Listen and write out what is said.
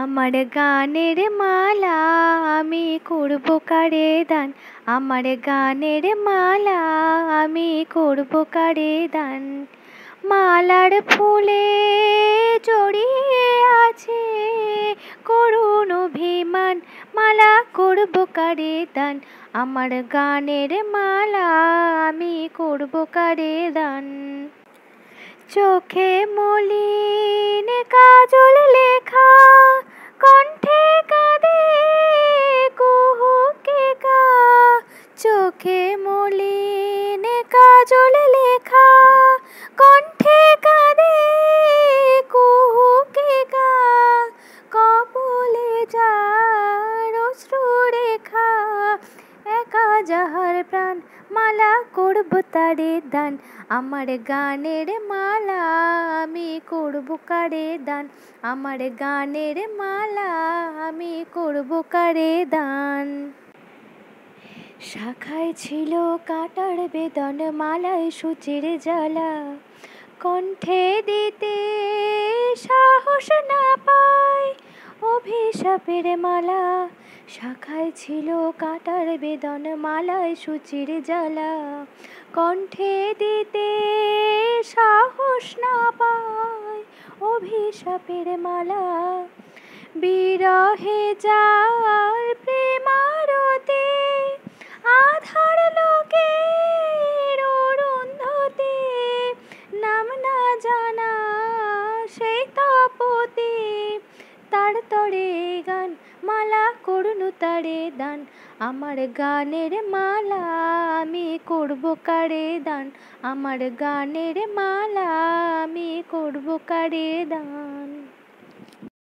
আমার গানের মালা আমি করব কারে দান। আমার গানের মালা আমি করব কারে দান। মালার ফুলে জড়িয়ে আছে করুণ অভিমান, মালা করব কারে দান। আমার গানের মালা আমি করব কারে দান। চোখে মলিন কাজল লেখা, কণ্ঠে কাঁদে কুহুকে গা। চোখে মলিন কাজল লেখা, কণ্ঠে কাঁদে কুহুকে গা। কপলে যার অশ্রু রেখা, একা যাহার প্রাণ, মালা করব তারে দান। আমার গানের মালা আমি করব কারে দান। আমার গানের মালা আমি করব কারে দান। শাখায় ছিল কাঁটার বেদন, মালায় সূচির জ্বালা। কণ্ঠে দিতে সাহস না পায় অভিশাপের মালা। শাখায় ছিল কাঁটার বেদন, মালায় সূচির জ্বালা। কণ্ঠে দিতে সাহস না পায় অভিশাপের মালা। বিরহে যার প্রেমারতি, আধার লোকের অরুন্ধতি। নাম না জানা সেই তপতি, তার তরে গান, মালা করনু তারে দান। আমার গানের মালা আমি করব কারে দান। আমার গানের মালা আমি করব কারে দান।